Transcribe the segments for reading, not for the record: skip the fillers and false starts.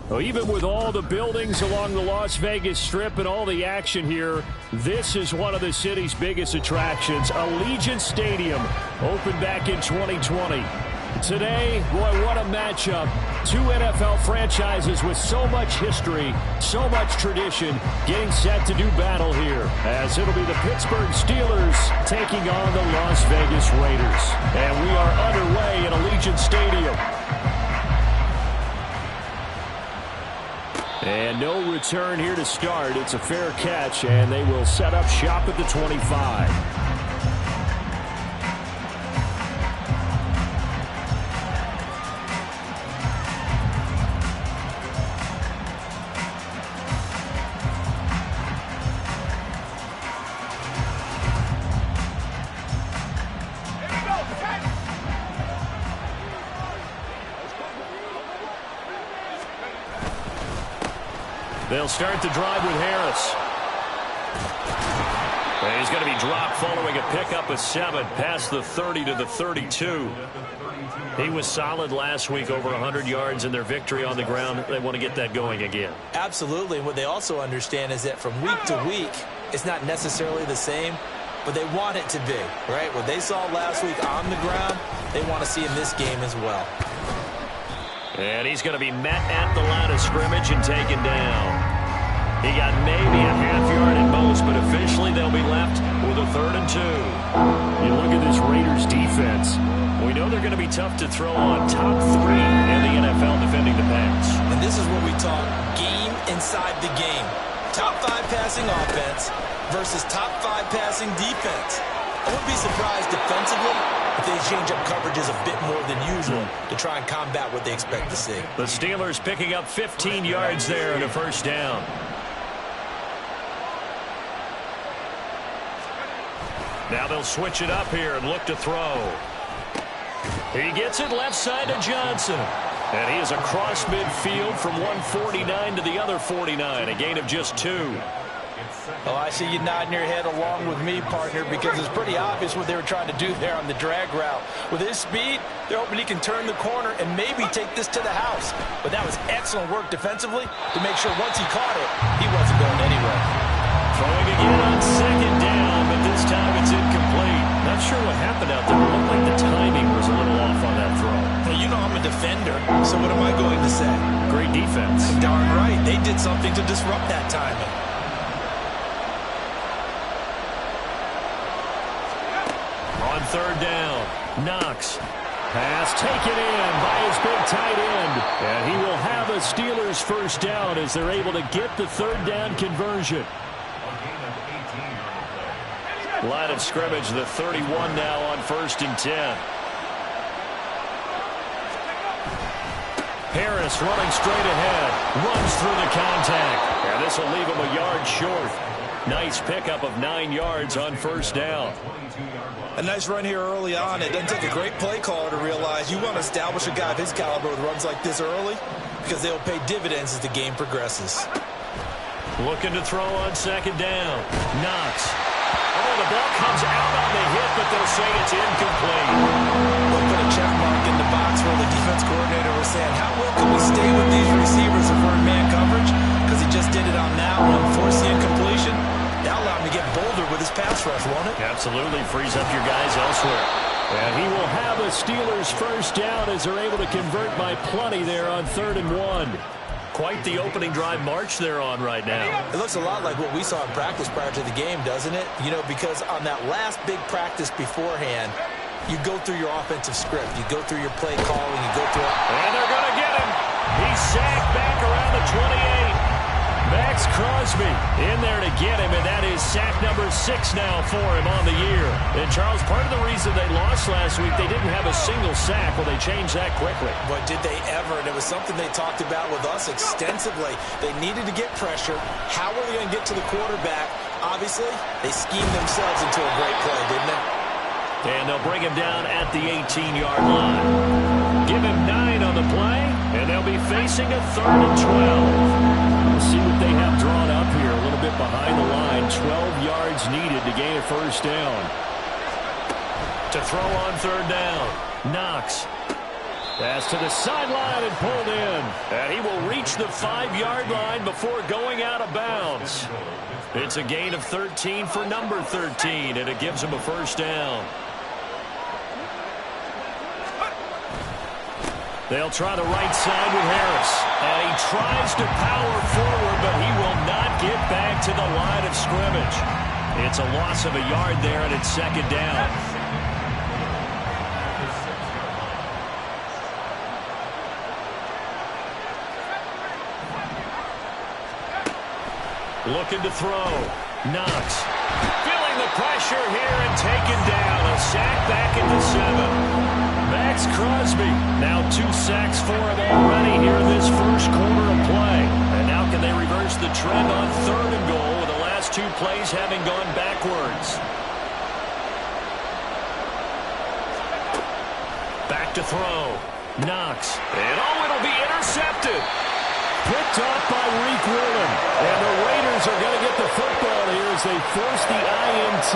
Well, even with all the buildings along the Las Vegas Strip and all the action here, this is one of the city's biggest attractions. Allegiant Stadium opened back in 2020. Today, boy, what a matchup. Two NFL franchises with so much history, so much tradition, getting set to do battle here, as it'll be the Pittsburgh Steelers taking on the Las Vegas Raiders. And we are underway at Allegiant Stadium. And no return here to start. It's a fair catch, and they will set up shop at the 25. They'll start the drive with Harris. And he's going to be dropped following a pickup of 7 past the 30 to the 32. He was solid last week, over 100 yards in their victory on the ground. They want to get that going again. Absolutely. What they also understand is that from week to week, it's not necessarily the same, but they want it to be, right? What they saw last week on the ground, they want to see in this game as well. And he's going to be met at the line of scrimmage and taken down. He got maybe a half yard at most, but officially they'll be left with a 3rd and 2. You look at this Raiders defense. We know they're going to be tough to throw on. Top 3 in the NFL defending the pass. And this is what we talk game inside the game. Top 5 passing offense versus top 5 passing defense. I wouldn't be surprised defensively if they change up coverages a bit more than usual to try and combat what they expect to see. The Steelers picking up 15 yards there and a 1st down. Now they'll switch it up here and look to throw. He gets it left side to Johnson. And he is across midfield from 149 to the other 49, a gain of just 2. Oh, I see you nodding your head along with me, partner, because it's pretty obvious what they were trying to do there on the drag route. With his speed, they're hoping he can turn the corner and maybe take this to the house. But that was excellent work defensively to make sure once he caught it, he wasn't going anywhere. Throwing again on 2nd down, but this time it's incomplete. Not sure what happened out there. It looked like the timing was a little off on that throw. Hey, you know I'm a defender, so what am I going to say? Great defense. Darn right. They did something to disrupt that timing. On 3rd down, Knox. Pass taken in by his big tight end. And he will have a Steelers 1st down as they're able to get the 3rd down conversion. Line of scrimmage, the 31 now on 1st and 10. Harris running straight ahead. Runs through the contact. And this will leave him a yard short. Nice pickup of 9 yards on 1st down. A nice run here early on. It doesn't take a great play caller to realize you want to establish a guy of his caliber with runs like this early because they'll pay dividends as the game progresses. Looking to throw on 2nd down. Knox. Oh, the ball comes out on the hit, but they'll say it's incomplete. We'll put a check mark in the box where the defense coordinator was saying, how well can we stay with these receivers if we're in man coverage? Because he just did it on that one, forced the incompletion. That allowed him to get bolder with his pass rush, won't it? Absolutely. Frees up your guys elsewhere. And he will have a Steelers 1st down as they're able to convert by plenty there on 3rd and 1. Quite the opening drive march they're on right now. It looks a lot like what we saw in practice prior to the game, doesn't it? You know, because on that last big practice beforehand, you go through your offensive script. You go through your play calling. You go through it. And they're going to get him. He's sacked back around the 28. Max Crosby in there to get him, and that is sack number 6 now for him on the year. And, Charles, part of the reason they lost last week, they didn't have a single sack. Well, they changed that quickly. But did they ever? And it was something they talked about with us extensively. They needed to get pressure. How are they going to get to the quarterback? Obviously, they schemed themselves into a great play, didn't they? And they'll bring him down at the 18-yard line. Give him 9 on the play, and they'll be facing a 3rd and 12. We'll see what they have drawn up here. A little bit behind the line. 12 yards needed to gain a 1st down. To throw on 3rd down. Knox. Pass to the sideline and pulled in. And he will reach the 5-yard line before going out of bounds. It's a gain of 13 for number 13, and it gives him a first down. They'll try the right side with Harris. And he tries to power forward, but he will not get back to the line of scrimmage. It's a loss of a yard there, and it's second down. Looking to throw. Knox. Feeling the pressure here and taken down. A sack back at the 7. Max Crosby. Now 2 sacks for him already here in this first quarter of play. And now can they reverse the trend on 3rd and goal with the last 2 plays having gone backwards. Back to throw. Knox. And it'll be intercepted. Picked off by Reek Willen. And the Raiders are going to get the football here as they force the INT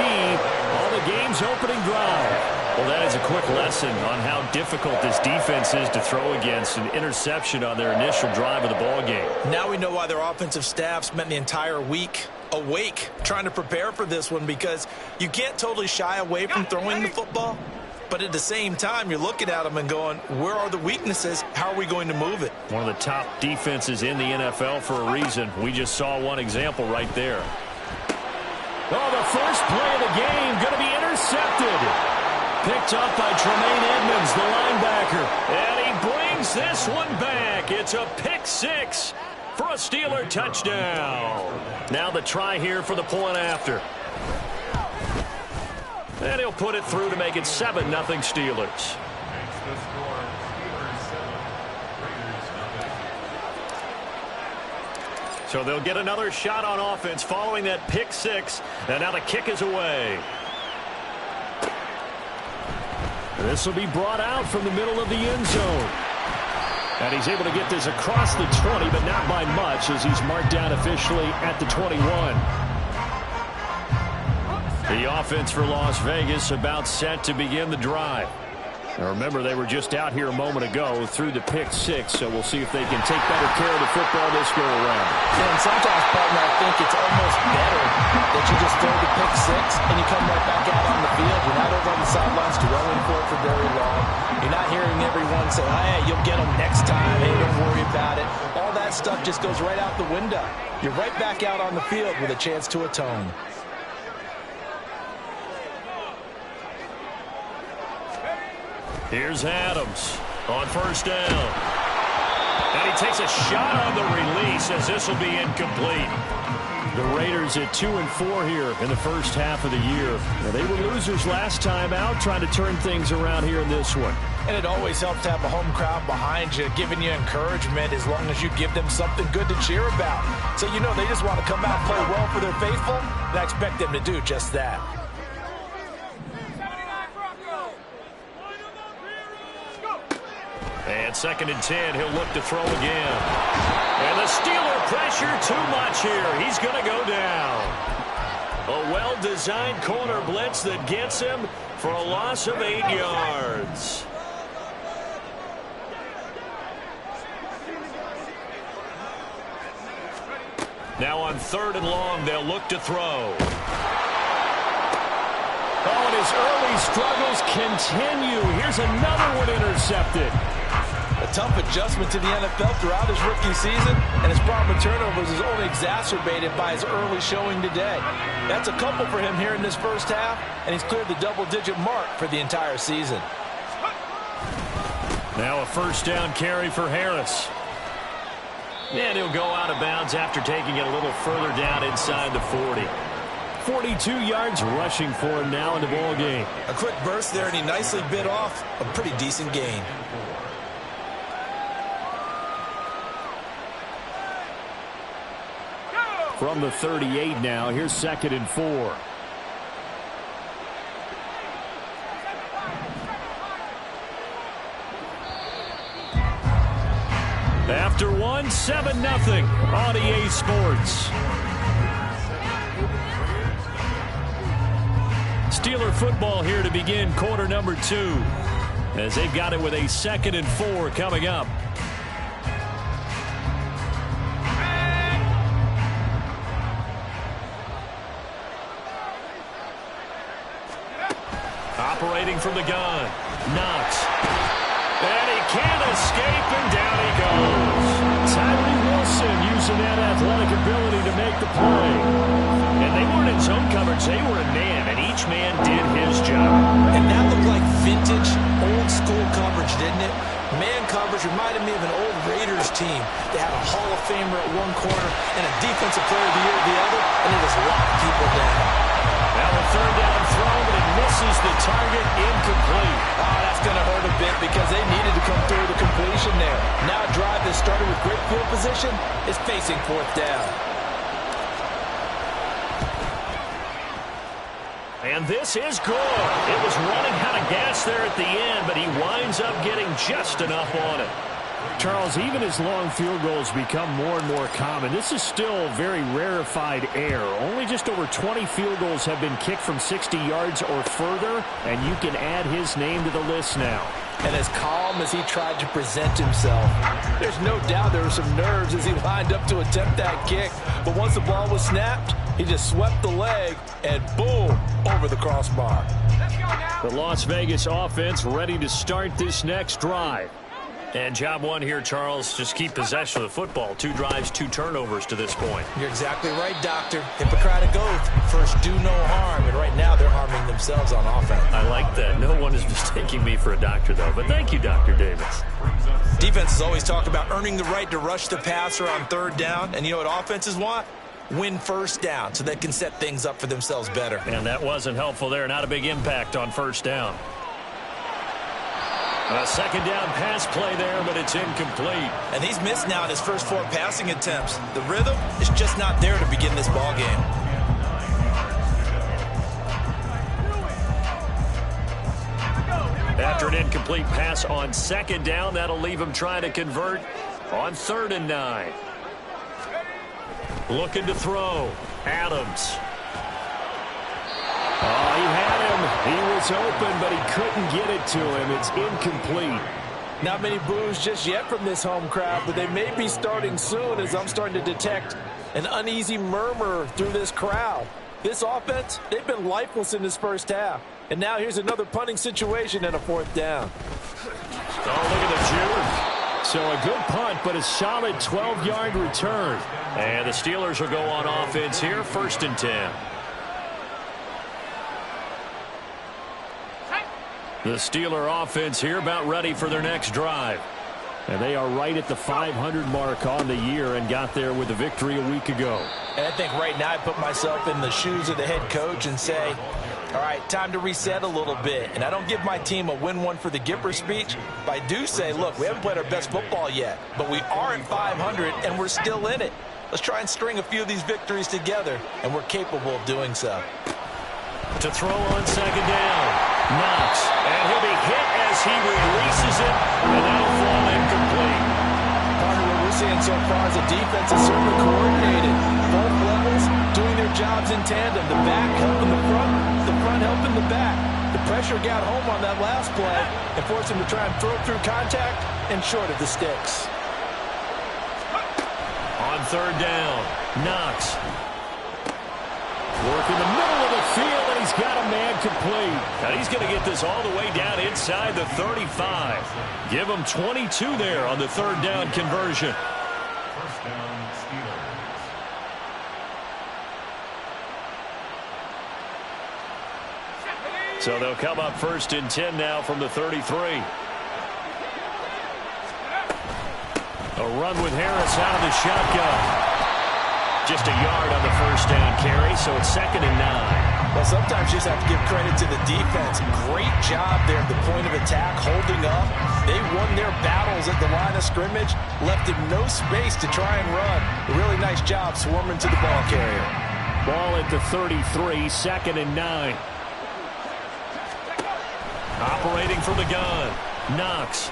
on the game's opening drive. Well, that is a quick lesson on how difficult this defense is to throw against. An interception on their initial drive of the ball game. Now we know why their offensive staff spent the entire week awake trying to prepare for this one, because you can't totally shy away from throwing the football. But at the same time, you're looking at them and going, where are the weaknesses? How are we going to move it? One of the top defenses in the NFL for a reason. We just saw one example right there. Oh, the first play of the game going to be intercepted. Picked up by Tremaine Edmonds, the linebacker. And he brings this one back. It's a pick 6 for a Steeler touchdown. Now the try here for the point after. And he'll put it through to make it 7-0 Steelers. So they'll get another shot on offense following that pick 6. And now the kick is away. This will be brought out from the middle of the end zone. And he's able to get this across the 20, but not by much, as he's marked down officially at the 21. The offense for Las Vegas about set to begin the drive. Now remember, they were just out here a moment ago through the pick 6, so we'll see if they can take better care of the football this go around. And sometimes, partner, I think it's almost better that you just throw the pick 6 and you come right back out on the field. You're not over on the sidelines dwelling for very long. You're not hearing everyone say, hey, you'll get them next time. Hey, don't worry about it. All that stuff just goes right out the window. You're right back out on the field with a chance to atone. Here's Adams on first down. And he takes a shot on the release as this will be incomplete. The Raiders at 2-4 here in the first half of the year. Now, they were losers last time out, trying to turn things around here in this one. And it always helps to have a home crowd behind you, giving you encouragement as long as you give them something good to cheer about. So you know they just want to come out and play well for their faithful, and I expect them to do just that. And 2nd and 10, he'll look to throw again. And the Steeler pressure too much here. He's going to go down. A well-designed corner blitz that gets him for a loss of 8 yards. Now on 3rd and long, they'll look to throw. Oh, and his early struggles continue. Here's another one intercepted. A tough adjustment to the NFL throughout his rookie season, and his problem with turnovers is only exacerbated by his early showing today. That's a couple for him here in this first half, and he's cleared the double-digit mark for the entire season. Now a first down carry for Harris. And he'll go out of bounds after taking it a little further down inside the 40. 42 yards rushing for him now in the ball game. A quick burst there, and he nicely bit off a pretty decent gain. From the 38 now, here's 2nd and 4. After one, 7-0 on EA Sports. Steeler football here to begin quarter number 2. as they've got it with a 2nd and 4 coming up. Operating from the gun. Knox. And he can't escape, and down he goes. Tyree Wilson using that athletic ability to make the play. And they weren't in zone coverage. They were in man, and each man did his job. And that looked like vintage, old-school coverage, didn't it? Man coverage reminded me of an old Raiders team. They had a Hall of Famer at one corner and a Defensive Player of the Year at the other, and they just locked people down. Now a 3rd down throw, but it misses the target, incomplete. Oh, that's going to hurt a bit because they needed to come through the completion there. Now a drive that started with great field position is facing 4th down. And this is good. It was running out of gas there at the end, but he winds up getting just enough on it. Charles, even as long field goals become more and more common, this is still very rarefied air. Only just over 20 field goals have been kicked from 60 yards or further, and you can add his name to the list now. And as calm as he tried to present himself, there's no doubt there were some nerves as he lined up to attempt that kick. But once the ball was snapped, he just swept the leg and boom, over the crossbar. The Las Vegas offense ready to start this next drive. And job one here, Charles, just keep possession of the football. 2 drives, 2 turnovers to this point. You're exactly right, Doctor. Hippocratic oath. First, do no harm. And right now, they're harming themselves on offense. I like that. No one is mistaking me for a doctor, though. But thank you, Dr. Davis. Defenses always talk about earning the right to rush the passer on 3rd down. And you know what offenses want? Win 1st down so they can set things up for themselves better. And that wasn't helpful there. Not a big impact on 1st down. A 2nd down pass play there, but it's incomplete. And he's missed now in his first 4 passing attempts. The rhythm is just not there to begin this ball game. After an incomplete pass on 2nd down, that'll leave him trying to convert on 3rd and 9. Looking to throw. Adams. Oh, he had him. He was open, but he couldn't get it to him. It's incomplete. Not many boos just yet from this home crowd, but they may be starting soon as I'm starting to detect an uneasy murmur through this crowd. This offense, they've been lifeless in this first half. And now here's another punting situation and a 4th down. Oh, look at the juke. So a good punt, but a solid 12-yard return. And the Steelers will go on offense here, 1st and 10. The Steeler offense here about ready for their next drive. And they are right at the 500 mark on the year and got there with the victory a week ago. And I think right now I put myself in the shoes of the head coach and say, all right, time to reset a little bit. And I don't give my team a win one for the Gipper speech, but I do say, look, we haven't played our best football yet, but we are at 500 and we're still in it. Let's try and string a few of these victories together, and we're capable of doing so. To throw on 2nd down. Knox, and he'll be hit as he releases it, and that'll fall incomplete. Partner, what we're seeing so far is the defense is certainly coordinated. Both levels doing their jobs in tandem. The back helping the front helping the back. The pressure got home on that last play and forced him to try and throw through contact and short of the sticks. On 3rd down, Knox. Work in the middle of the field, and he's got a man complete. Now he's going to get this all the way down inside the 35. Give him 22 there on the 3rd down conversion. 1st down, Steelers. So they'll come up 1st and 10 now from the 33. A run with Harris out of the shotgun. Just a yard on the 1st down carry, so it's 2nd and 9. Well, sometimes you just have to give credit to the defense. Great job there at the point of attack, holding up. They won their battles at the line of scrimmage, left him no space to try and run. A really nice job swarming to the ball carrier. Ball at the 33, 2nd and 9. Operating from the gun, Knox.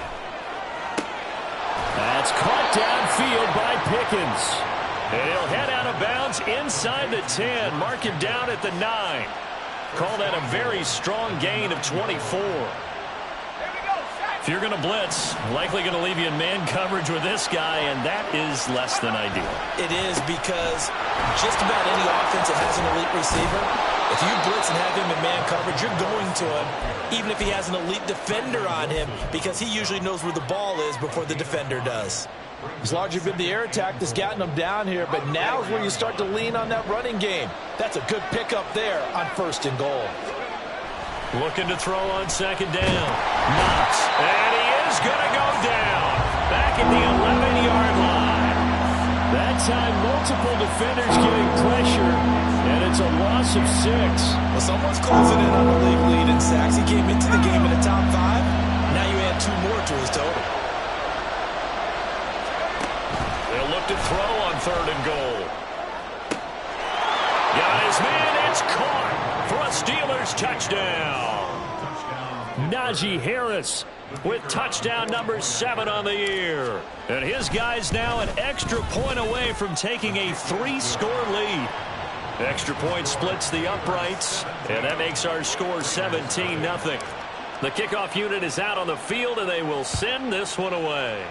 That's caught downfield by Pickens. And he'll head out of bounds inside the 10. Mark him down at the 9. Call that a very strong gain of 24. you're going to blitz, likely going to leave you in man coverage with this guy, and that is less than ideal. It is, because just about any offense that has an elite receiver, if you blitz and have him in man coverage, you're going to him, even if he has an elite defender on him, because he usually knows where the ball is before the defender does. It's largely been the air attack that's gotten them down here, but now is where you start to lean on that running game. That's a good pickup there on 1st and goal. Looking to throw on 2nd down. Knox. And he is going to go down. Back at the 11-yard line. That time, multiple defenders getting pressure, and it's a loss of 6. Well, someone's closing in on the league lead in sacks. He came into the game in the top 5. Now you add 2 more to his total. They'll look to throw on 3rd and goal. Got his man. It's caught for a Steelers touchdown. Najee Harris with touchdown number 7 on the year. And his guy's now an extra point away from taking a 3-score lead. Extra point splits the uprights, and that makes our score 17-0. The kickoff unit is out on the field, and they will send this one away.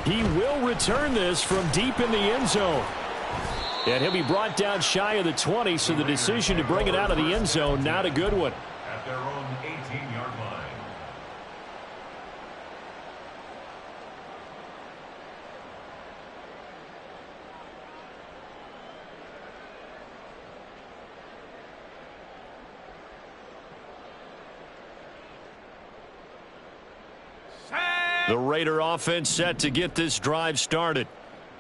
He will return this from deep in the end zone. And he'll be brought down shy of the 20, so the decision to bring it out of the end zone, not a good one. At their own 18-yard line. The Raider offense set to get this drive started.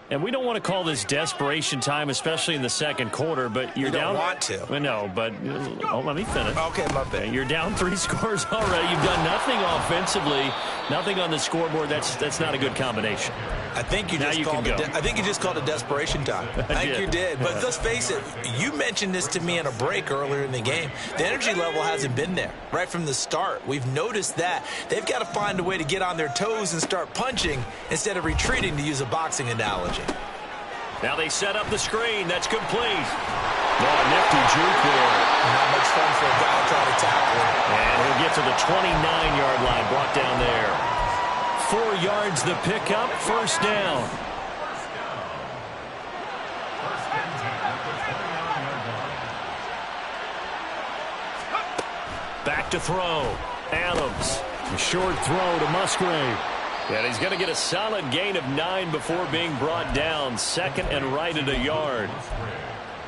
And we don't want to call this desperation time, especially in the 2nd quarter, but you're down. You don't want to. No, but let me finish. Okay, my bad. You're down 3 scores already. You've done nothing offensively, nothing on the scoreboard. That's not a good combination. I think you just called it desperation time. I think you did. But let's face it, you mentioned this to me in a break earlier in the game. The energy level hasn't been there right from the start. We've noticed that. They've got to find a way to get on their toes and start punching instead of retreating, to use a boxing analogy. Now they set up the screen. That's complete. Oh, nifty juke there. Not much fun for a guy trying to tackle him. And he'll get to the 29-yard line, brought down there. 4 yards the pickup, 1st down. Back to throw. Adams. A short throw to Musgrave. And he's going to get a solid gain of 9 before being brought down. 2nd and right at a yard.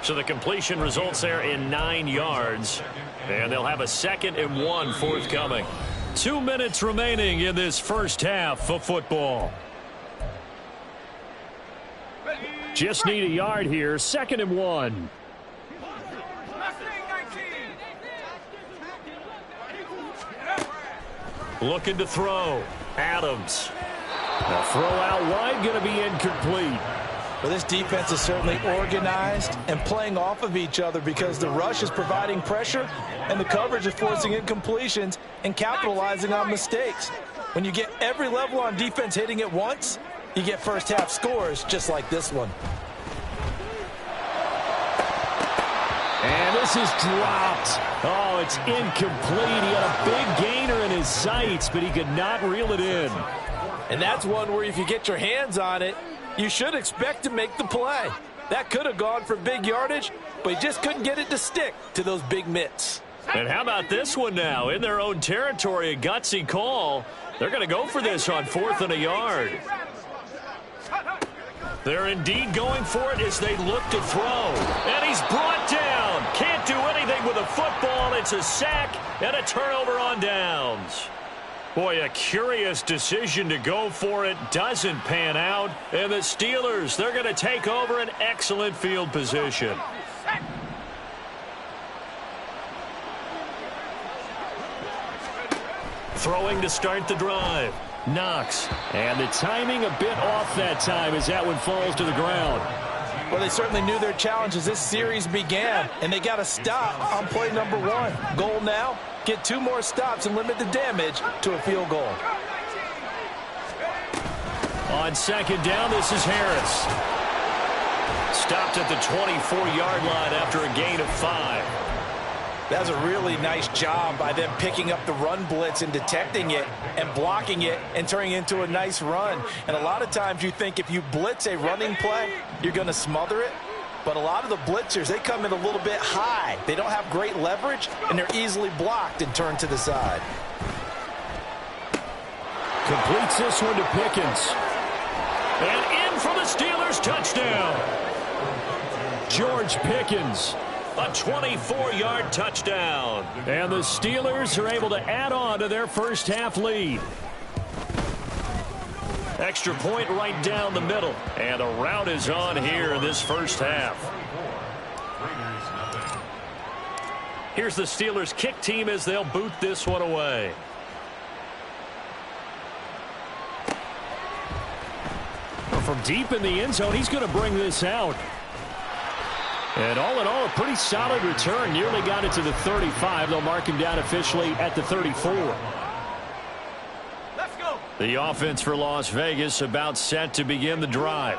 So the completion results there in 9 yards. And they'll have a 2nd and 1 forthcoming. 2 minutes remaining in this first half of football. Just need a yard here. 2nd and 1. Looking to throw. Adams. A throw out wide, going to be incomplete. Well, this defense is certainly organized and playing off of each other, because the rush is providing pressure and the coverage is forcing incompletions and capitalizing on mistakes. When you get every level on defense hitting at once, you get first half scores just like this one. And this is dropped. Oh, it's incomplete. He had a big gainer in his sights, but he could not reel it in. And that's one where if you get your hands on it, you should expect to make the play. That could have gone for big yardage, but he just couldn't get it to stick to those big mitts. And how about this one now? In their own territory, a gutsy call. They're going to go for this on 4th and a yard. They're indeed going for it as they look to throw. And he's brought down. Can't do anything with a football. It's a sack and a turnover on downs. Boy, a curious decision to go for it. Doesn't pan out. And the Steelers, they're going to take over an excellent field position. Throwing to start the drive. Knox. And the timing a bit off that time as that one falls to the ground. Well, they certainly knew their challenge as this series began, and they got a stop on play number 1. Goal now, get 2 more stops and limit the damage to a field goal. On 2nd down, this is Harris. Stopped at the 24-yard line after a gain of 5. That was a really nice job by them picking up the run blitz and detecting it and blocking it and turning it into a nice run. And a lot of times you think if you blitz a running play, you're going to smother it. But a lot of the blitzers, they come in a little bit high. They don't have great leverage, and they're easily blocked and turned to the side. Completes this one to Pickens. And in for the Steelers touchdown. George Pickens. A 24-yard touchdown. And the Steelers are able to add on to their first half lead. Extra point right down the middle. And a rout is on here in this first half. Here's the Steelers kick team as they'll boot this one away. From deep in the end zone, he's going to bring this out. And all in all, a pretty solid return. Nearly got it to the 35. They'll mark him down officially at the 34. Let's go. The offense for Las Vegas about set to begin the drive.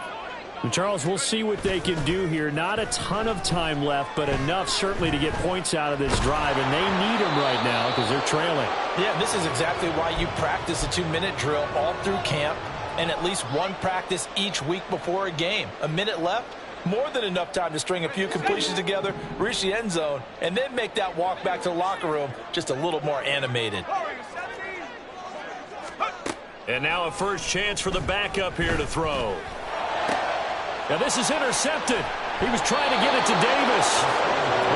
And Charles, we'll see what they can do here. Not a ton of time left, but enough certainly to get points out of this drive. And they need them right now because they're trailing. Yeah, this is exactly why you practice a 2-minute drill all through camp and at least one practice each week before a game. A minute left. More than enough time to string a few completions together, reach the end zone, and then make that walk back to the locker room just a little more animated. And now a first chance for the backup here to throw. Now this is intercepted. He was trying to get it to Davis.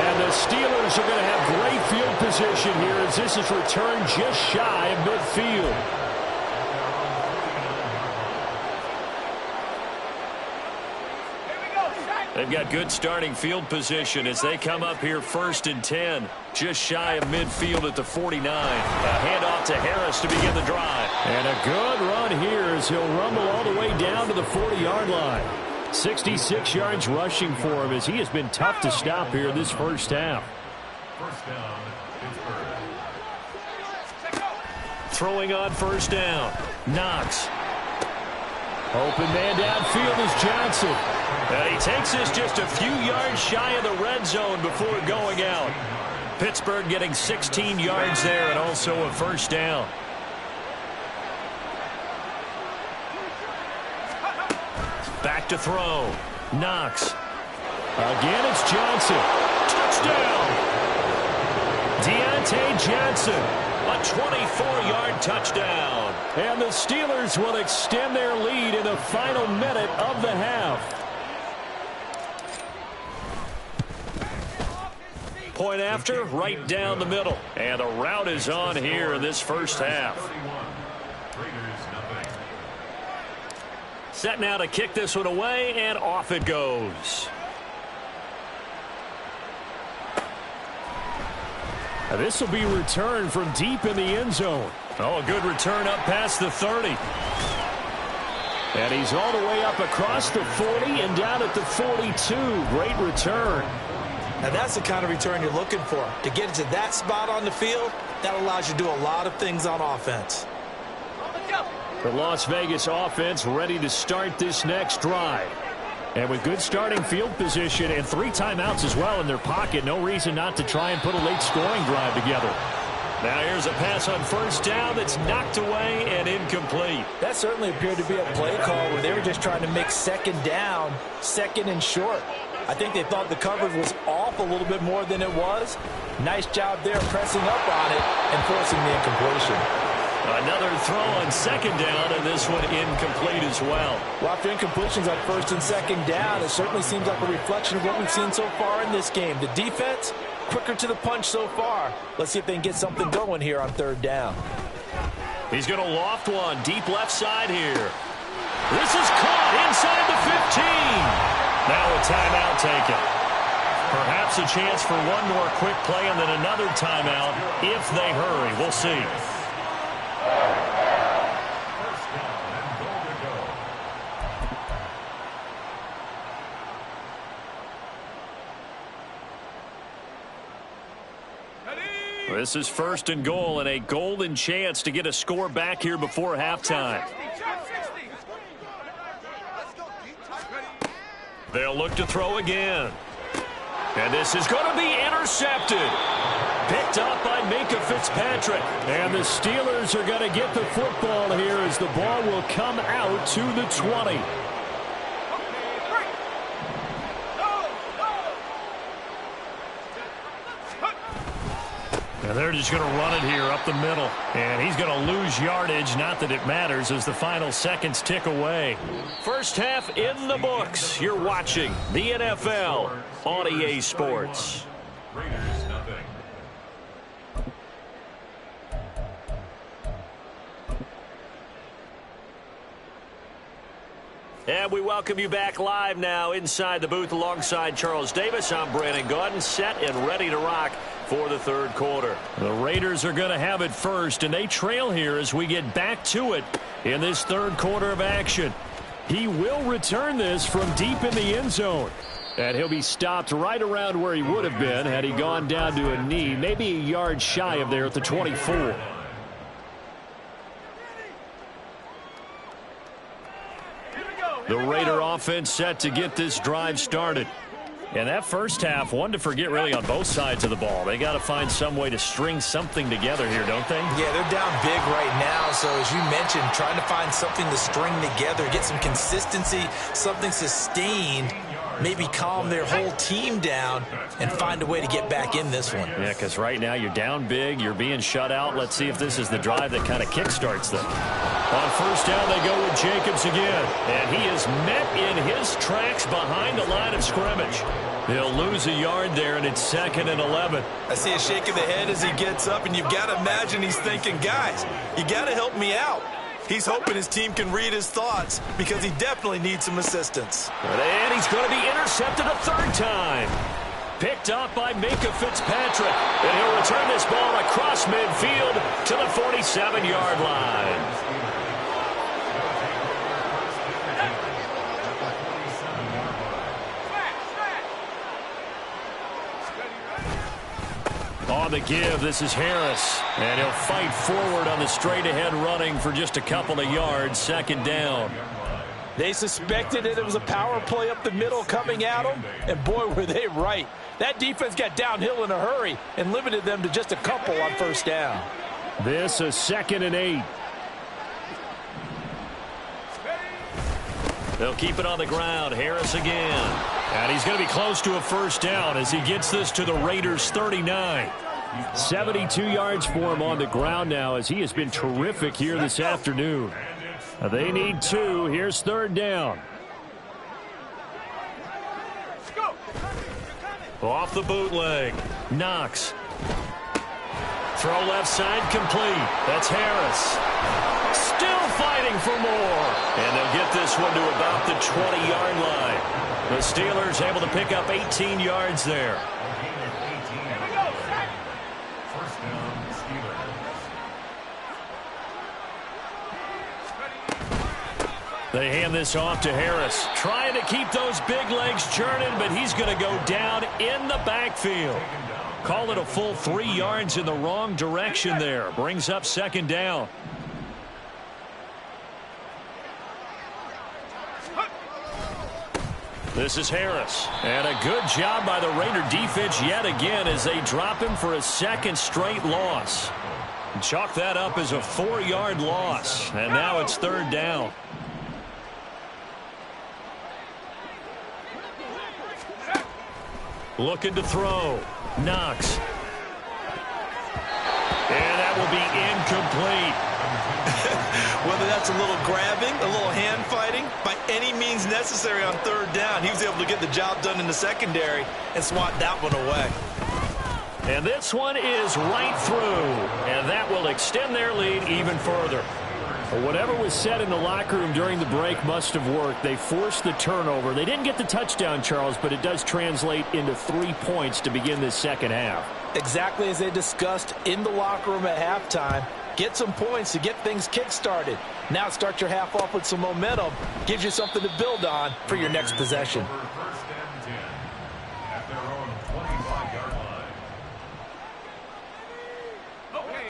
And the Steelers are going to have great field position here as this is returned just shy of midfield. They've got good starting field position as they come up here 1st and 10. Just shy of midfield at the 49. A handoff to Harris to begin the drive. And a good run here as he'll rumble all the way down to the 40-yard line. 66 yards rushing for him as he has been tough to stop here this first half. First down, Pittsburgh. Throwing on first down. Knox. Open man downfield is Johnson. And he takes this just a few yards shy of the red zone before going out. Pittsburgh getting 16 yards there and also a first down. Back to throw. Knox. Again, it's Johnson. Touchdown. Deontay Johnson. A 24-yard touchdown. And the Steelers will extend their lead in the final minute of the half. Point after, right down the middle. And a rout is on here in this first half. Set now to kick this one away, and off it goes. Now this will be returned from deep in the end zone. Oh, a good return up past the 30. And he's all the way up across the 40 and down at the 42. Great return. Now that's the kind of return you're looking for. To get it to that spot on the field, that allows you to do a lot of things on offense. The Las Vegas offense ready to start this next drive. And with good starting field position and 3 timeouts as well in their pocket, no reason not to try and put a late scoring drive together. Now here's a pass on first down that's knocked away and incomplete. That certainly appeared to be a play call where they were just trying to make second down, second and short. I think they thought the coverage was off a little bit more than it was. Nice job there pressing up on it and forcing the incompletion. Another throw on second down, and this one incomplete as well. Well, after incompletions on first and second down, it certainly seems like a reflection of what we've seen so far in this game. The defense, quicker to the punch so far. Let's see if they can get something going here on third down. He's going to loft one deep left side here. This is caught inside the 15. Now a timeout taken. Perhaps a chance for one more quick play and then another timeout if they hurry. We'll see. First down and goal to go. This is first and goal and a golden chance to get a score back here before halftime. They'll look to throw again. And this is going to be intercepted. Fitzpatrick. And the Steelers are going to get the football here as the ball will come out to the 20. And they're just going to run it here up the middle. And he's going to lose yardage. Not that it matters as the final seconds tick away. First half in the books. You're watching the NFL on EA Sports. Raiders, nothing. And we welcome you back live now inside the booth alongside Charles Davis. I'm Brandon Gaudin, set and ready to rock for the third quarter. The Raiders are going to have it first, and they trail here as we get back to it in this third quarter of action. He will return this from deep in the end zone. And he'll be stopped right around where he would have been had he gone down to a knee, maybe a yard shy of there at the 24. The Raider offense set to get this drive started. And that first half, one to forget really on both sides of the ball. They got to find some way to string something together here, don't they? Yeah, they're down big right now. So as you mentioned, trying to find something to string together, get some consistency, something sustained, maybe calm their whole team down and find a way to get back in this one. Yeah, because right now you're down big, you're being shut out. Let's see if this is the drive that kind of kickstarts them. On first down, they go with Jacobs again. And he is met in his tracks behind the line of scrimmage. He'll lose a yard there, and it's 2nd and 11. I see a shake of the head as he gets up, and you've got to imagine he's thinking, guys, you got to help me out. He's hoping his team can read his thoughts because he definitely needs some assistance. And he's going to be intercepted a third time. Picked up by Minkah Fitzpatrick. And he'll return this ball across midfield to the 47-yard line. On the give, this is Harris. And he'll fight forward on the straight-ahead running for just a couple of yards. 2nd down. They suspected it was a power play up the middle coming at them, and boy, were they right. That defense got downhill in a hurry and limited them to just a couple on first down. This is 2nd and 8. They'll keep it on the ground. Harris again. And he's going to be close to a first down as he gets this to the Raiders' 39. 72 yards for him on the ground now as he has been terrific here this afternoon. They need 2. Here's 3rd down. Off the bootleg. Knox. Throw left side complete. That's Harris. Still fighting for more. And they'll get this one to about the 20-yard line. The Steelers able to pick up 18 yards there. First down, Steelers. They hand this off to Harris. Trying to keep those big legs churning, but he's going to go down in the backfield. Call it a full 3 yards in the wrong direction there. Brings up 2nd down. This is Harris. And a good job by the Raider defense yet again as they drop him for a 2nd straight loss. Chalk that up as a 4-yard loss. And now it's 3rd down. Looking to throw. Knox. And that will be incomplete. Whether that's a little grabbing, a little hand fighting, by any means necessary on 3rd down, he was able to get the job done in the secondary and swat that one away. And this one is right through. And that will extend their lead even further. Whatever was said in the locker room during the break must have worked. They forced the turnover. They didn't get the touchdown, Charles, but it does translate into 3 points to begin this second half. Exactly as they discussed in the locker room at halftime. Get some points to get things kick-started. Now start your half off with some momentum. Gives you something to build on for your next possession. First and 10 at their own 25-yard line.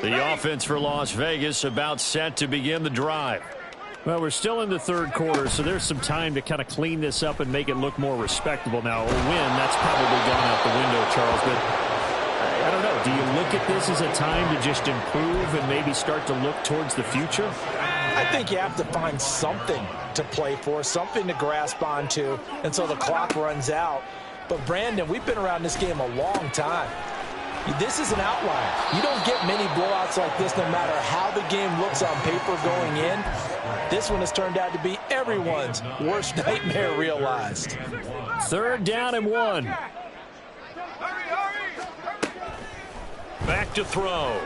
The offense for Las Vegas about set to begin the drive. Well, we're still in the third quarter, so there's some time to kind of clean this up and make it look more respectable. Now, a win, that's probably gone out the window, Charles, but I don't know. Do you look look at this as a time to just improve and maybe start to look towards the future? I think you have to find something to play for, something to grasp onto until the clock runs out. But, Brandon, we've been around this game a long time. This is an outlier. You don't get many blowouts like this no matter how the game looks on paper going in. This one has turned out to be everyone's worst nightmare realized. 3rd down and 1. Back to throw.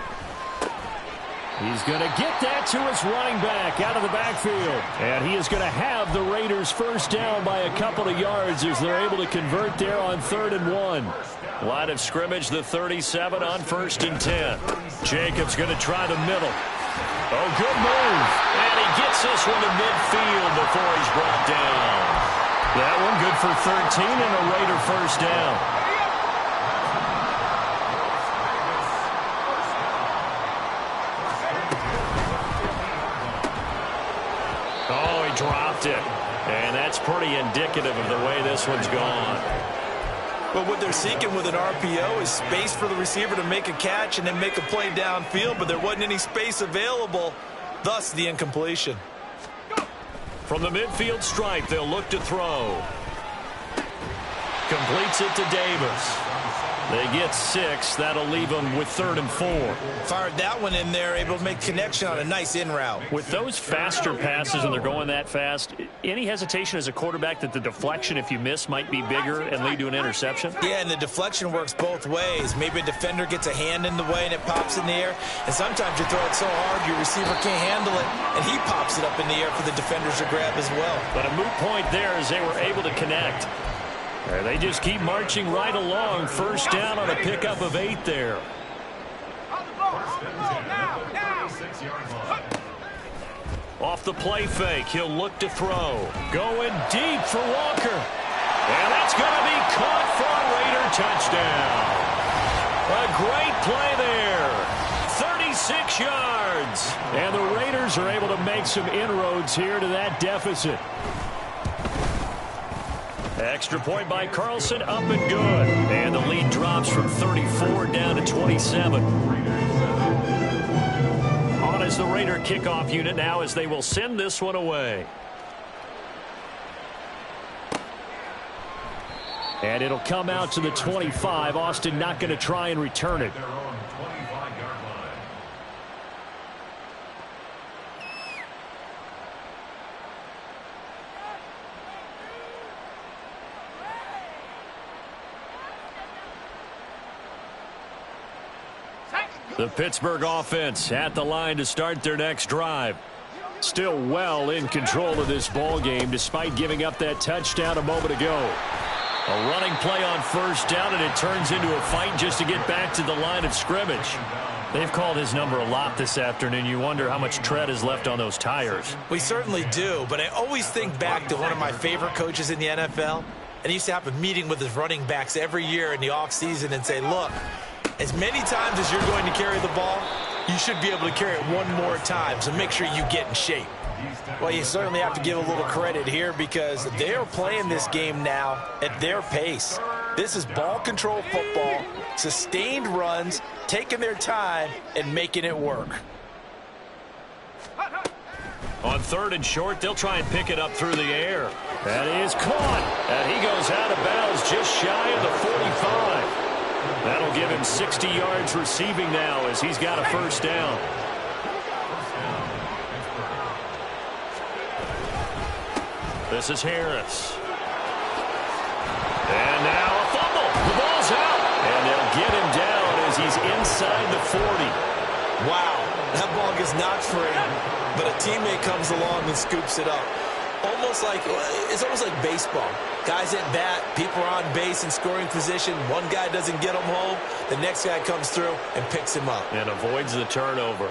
He's going to get that to his running back out of the backfield. And he is going to have the Raiders first down by a couple of yards as they're able to convert there on 3rd and 1. Line of scrimmage, the 37 on 1st and 10. Jacobs going to try the middle. Oh, good move. And he gets this one to midfield before he's brought down. That one good for 13 and a Raider first down. Dropped it, and that's pretty indicative of the way this one's gone. But what they're seeking with an RPO is space for the receiver to make a catch and then make a play downfield, but there wasn't any space available, thus the incompletion. From the midfield stripe, they'll look to throw. Completes it to Davis. They get 6. That'll leave them with 3rd and 4. Fired that one in there, able to make connection on a nice in route. With those faster passes and they're going that fast, any hesitation as a quarterback that the deflection, if you miss, might be bigger and lead to an interception? Yeah, and the deflection works both ways. Maybe a defender gets a hand in the way and it pops in the air. And sometimes you throw it so hard your receiver can't handle it, and he pops it up in the air for the defenders to grab as well. But a moot point there as they were able to connect. They just keep marching right along. First down on a pickup of 8 there. Off the play fake, he'll look to throw. Going deep for Walker. And that's going to be caught for a Raider touchdown. A great play there. 36 yards. And the Raiders are able to make some inroads here to that deficit. Extra point by Carlson, up and good. And the lead drops from 34 down to 27. On as the Raider kickoff unit now as they will send this one away. And it'll come out to the 25. Austin not going to try and return it. The Pittsburgh offense at the line to start their next drive. Still well in control of this ball game despite giving up that touchdown a moment ago. A running play on first down, and it turns into a fight just to get back to the line of scrimmage. They've called his number a lot this afternoon. You wonder how much tread is left on those tires. We certainly do, but I always think back to one of my favorite coaches in the NFL. And he used to have a meeting with his running backs every year in the offseason and say, look, as many times as you're going to carry the ball, you should be able to carry it one more time, so make sure you get in shape. Well, you certainly have to give a little credit here because they are playing this game now at their pace. This is ball control football, sustained runs, taking their time, and making it work. On 3rd and short, they'll try and pick it up through the air. That is caught, and he goes out of bounds just shy of the 45. That'll give him 60 yards receiving now as he's got a first down. This is Harris. And now a fumble. The ball's out. And they'll get him down as he's inside the 40. Wow, that ball gets knocked free, but a teammate comes along and scoops it up. It's almost like baseball. Guys at bat, people are on base in scoring position. One guy doesn't get him home. The next guy comes through and picks him up. And avoids the turnover.